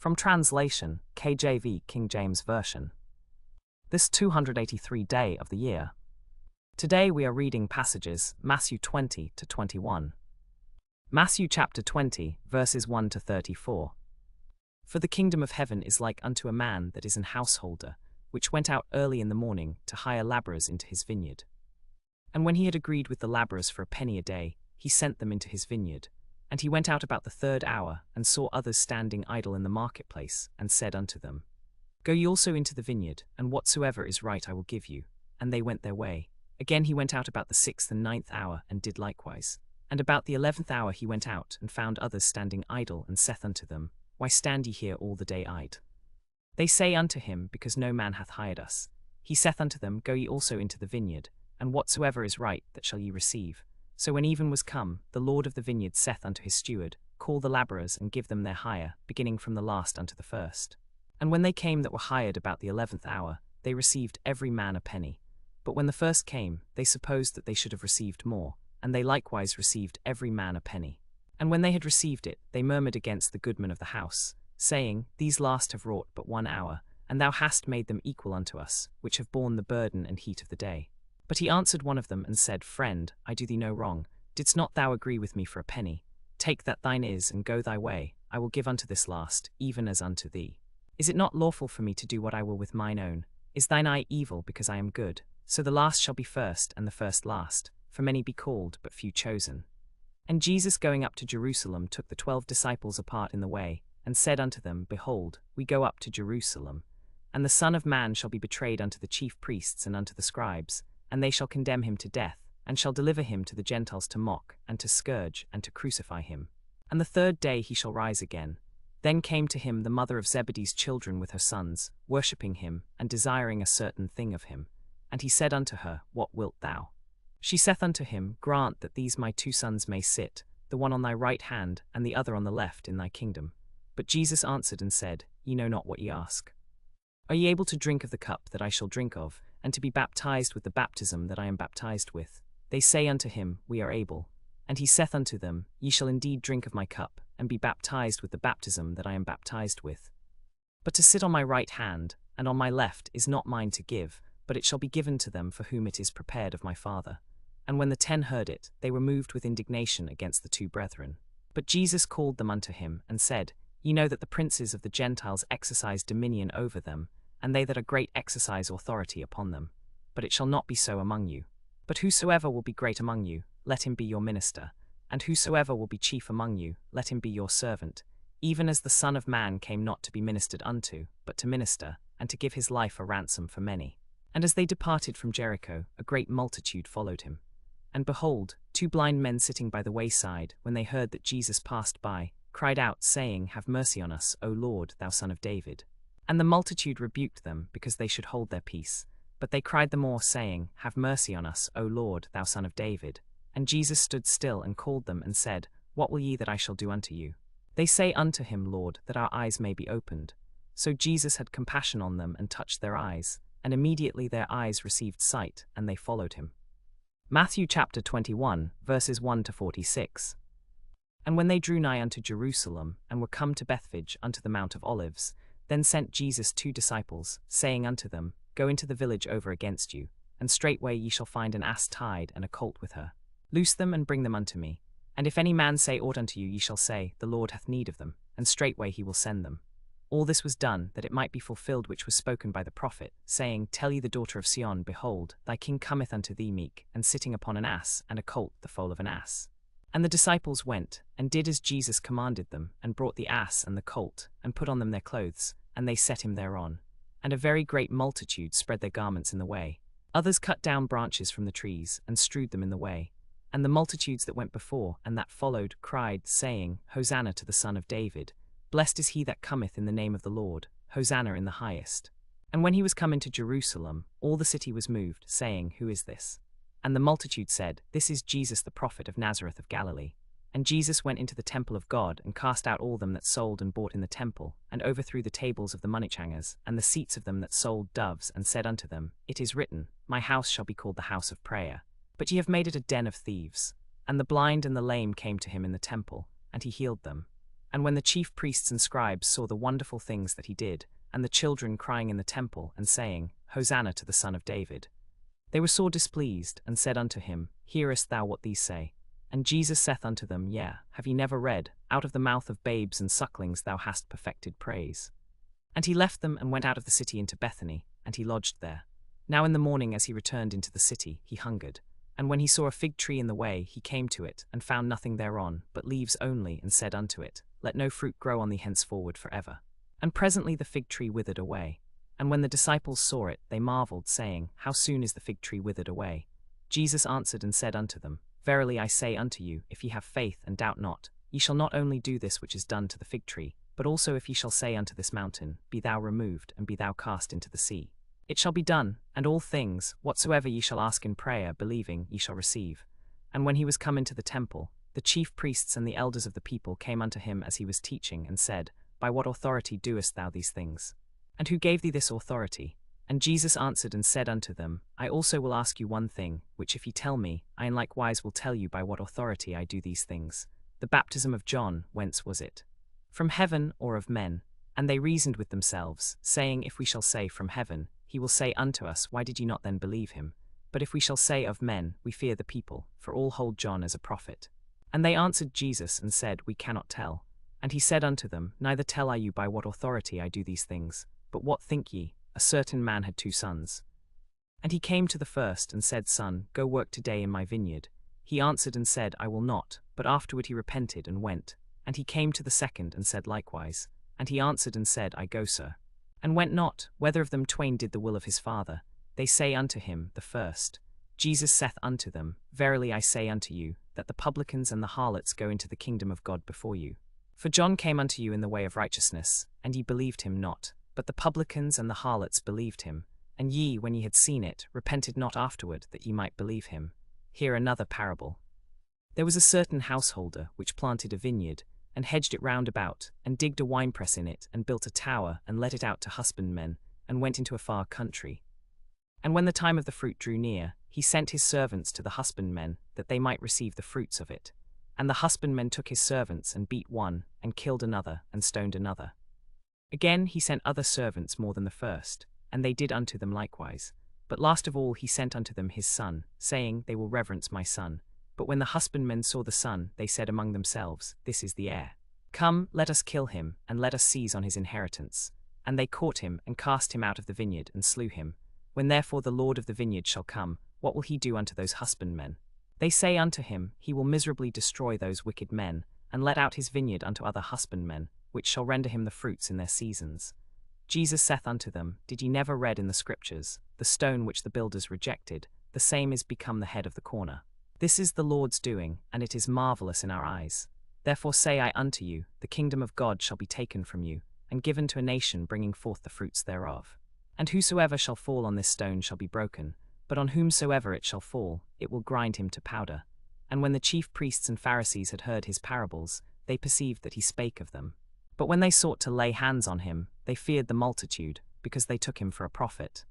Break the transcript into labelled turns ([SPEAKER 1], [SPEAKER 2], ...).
[SPEAKER 1] From translation, KJV, King James Version. This 283 day of the year. Today we are reading passages Matthew 20 to 21. Matthew chapter 20, verses 1 to 34. For the kingdom of heaven is like unto a man that is an householder, which went out early in the morning to hire labourers into his vineyard. And when he had agreed with the labourers for a penny a day, he sent them into his vineyard. And he went out about the 3rd hour, and saw others standing idle in the marketplace, and said unto them, Go ye also into the vineyard, and whatsoever is right I will give you. And they went their way. Again he went out about the 6th and 9th hour, and did likewise. And about the 11th hour he went out, and found others standing idle, and saith unto them, Why stand ye here all the day idle? They say unto him, Because no man hath hired us. He saith unto them, Go ye also into the vineyard, and whatsoever is right that shall ye receive. So when even was come, the Lord of the vineyard saith unto his steward, Call the labourers, and give them their hire, beginning from the last unto the first. And when they came that were hired about the 11th hour, they received every man a penny. But when the first came, they supposed that they should have received more, and they likewise received every man a penny. And when they had received it, they murmured against the goodman of the house, saying, These last have wrought but 1 hour, and thou hast made them equal unto us, which have borne the burden and heat of the day. But he answered one of them, and said, Friend, I do thee no wrong. Didst not thou agree with me for a penny? Take that thine is, and go thy way. I will give unto this last, even as unto thee. Is it not lawful for me to do what I will with mine own? Is thine eye evil, because I am good? So the last shall be first, and the first last. For many be called, but few chosen. And Jesus going up to Jerusalem took the 12 disciples apart in the way, and said unto them, Behold, we go up to Jerusalem. And the Son of Man shall be betrayed unto the chief priests and unto the scribes, and they shall condemn him to death, and shall deliver him to the Gentiles to mock, and to scourge, and to crucify him. And the 3rd day he shall rise again. Then came to him the mother of Zebedee's children with her sons, worshipping him, and desiring a certain thing of him. And he said unto her, What wilt thou? She saith unto him, Grant that these my 2 sons may sit, the one on thy right hand, and the other on the left, in thy kingdom. But Jesus answered and said, Ye know not what ye ask. Are ye able to drink of the cup that I shall drink of, and to be baptized with the baptism that I am baptized with? They say unto him, We are able. And he saith unto them, Ye shall indeed drink of my cup, and be baptized with the baptism that I am baptized with. But to sit on my right hand, and on my left, is not mine to give, but it shall be given to them for whom it is prepared of my Father. And when the 10 heard it, they were moved with indignation against the 2 brethren. But Jesus called them unto him, and said, Ye know that the princes of the Gentiles exercise dominion over them, and they that are great exercise authority upon them. But it shall not be so among you. But whosoever will be great among you, let him be your minister, and whosoever will be chief among you, let him be your servant, even as the Son of Man came not to be ministered unto, but to minister, and to give his life a ransom for many. And as they departed from Jericho, a great multitude followed him. And behold, 2 blind men sitting by the wayside, when they heard that Jesus passed by, cried out, saying, Have mercy on us, O Lord, thou Son of David. And the multitude rebuked them, because they should hold their peace. But they cried the more, saying, Have mercy on us, O Lord, thou Son of David. And Jesus stood still, and called them, and said, What will ye that I shall do unto you? They say unto him, Lord, that our eyes may be opened. So Jesus had compassion on them, and touched their eyes. And immediately their eyes received sight, and they followed him. Matthew chapter 21, verses 1 to 46. And when they drew nigh unto Jerusalem, and were come to Bethphage unto the Mount of Olives, then sent Jesus 2 disciples, saying unto them, Go into the village over against you, and straightway ye shall find an ass tied, and a colt with her. Loose them, and bring them unto me. And if any man say aught unto you, ye shall say, The Lord hath need of them, and straightway he will send them. All this was done, that it might be fulfilled which was spoken by the prophet, saying, Tell ye the daughter of Sion, Behold, thy king cometh unto thee meek, and sitting upon an ass, and a colt the foal of an ass. And the disciples went, and did as Jesus commanded them, and brought the ass and the colt, and put on them their clothes, and they set him thereon. And a very great multitude spread their garments in the way. Others cut down branches from the trees, and strewed them in the way. And the multitudes that went before, and that followed, cried, saying, Hosanna to the Son of David. Blessed is he that cometh in the name of the Lord, Hosanna in the highest. And when he was come into Jerusalem, all the city was moved, saying, Who is this? And the multitude said, This is Jesus the prophet of Nazareth of Galilee. And Jesus went into the temple of God, and cast out all them that sold and bought in the temple, and overthrew the tables of the moneychangers, and the seats of them that sold doves, and said unto them, It is written, My house shall be called the house of prayer. But ye have made it a den of thieves. And the blind and the lame came to him in the temple, and he healed them. And when the chief priests and scribes saw the wonderful things that he did, and the children crying in the temple, and saying, Hosanna to the Son of David, they were sore displeased, and said unto him, Hearest thou what these say? And Jesus saith unto them, Yea, have ye never read, Out of the mouth of babes and sucklings thou hast perfected praise? And he left them, and went out of the city into Bethany, and he lodged there. Now in the morning as he returned into the city, he hungered. And when he saw a fig tree in the way, he came to it, and found nothing thereon, but leaves only, and said unto it, Let no fruit grow on thee henceforward for ever. And presently the fig tree withered away. And when the disciples saw it, they marveled, saying, How soon is the fig tree withered away? Jesus answered and said unto them, Verily I say unto you, if ye have faith, and doubt not, ye shall not only do this which is done to the fig tree, but also if ye shall say unto this mountain, Be thou removed, and be thou cast into the sea, it shall be done. And all things, whatsoever ye shall ask in prayer, believing, ye shall receive. And when he was come into the temple, the chief priests and the elders of the people came unto him as he was teaching, and said, By what authority doest thou these things? And who gave thee this authority? And Jesus answered and said unto them, I also will ask you one thing, which if ye tell me, I in likewise will tell you by what authority I do these things. The baptism of John, whence was it? From heaven, or of men? And they reasoned with themselves, saying, If we shall say, From heaven, he will say unto us, Why did ye not then believe him? But if we shall say, Of men, we fear the people, for all hold John as a prophet. And they answered Jesus and said, We cannot tell. And he said unto them, Neither tell I you by what authority I do these things. But what think ye? A certain man had 2 sons. And he came to the first, and said, Son, go work today in my vineyard. He answered and said, I will not. But afterward he repented, and went. And he came to the second, and said likewise. And he answered and said, I go, sir. And went not, whether of them twain did the will of his father. They say unto him, The first. Jesus saith unto them, Verily I say unto you, that the publicans and the harlots go into the kingdom of God before you. For John came unto you in the way of righteousness, and ye believed him not. But the publicans and the harlots believed him. And ye, when ye had seen it, repented not afterward, that ye might believe him. Hear another parable. There was a certain householder, which planted a vineyard, and hedged it round about, and digged a winepress in it, and built a tower, and let it out to husbandmen, and went into a far country. And when the time of the fruit drew near, he sent his servants to the husbandmen, that they might receive the fruits of it. And the husbandmen took his servants, and beat one, and killed another, and stoned another. Again he sent other servants more than the first, and they did unto them likewise. But last of all he sent unto them his son, saying, They will reverence my son. But when the husbandmen saw the son, they said among themselves, This is the heir. Come, let us kill him, and let us seize on his inheritance. And they caught him, and cast him out of the vineyard, and slew him. When therefore the Lord of the vineyard shall come, what will he do unto those husbandmen? They say unto him, He will miserably destroy those wicked men, and let out his vineyard unto other husbandmen, which shall render him the fruits in their seasons. Jesus saith unto them, Did ye never read in the Scriptures, The stone which the builders rejected, the same is become the head of the corner? This is the Lord's doing, and it is marvelous in our eyes. Therefore say I unto you, the kingdom of God shall be taken from you, and given to a nation bringing forth the fruits thereof. And whosoever shall fall on this stone shall be broken, but on whomsoever it shall fall, it will grind him to powder. And when the chief priests and Pharisees had heard his parables, they perceived that he spake of them. But when they sought to lay hands on him, they feared the multitude, because they took him for a prophet.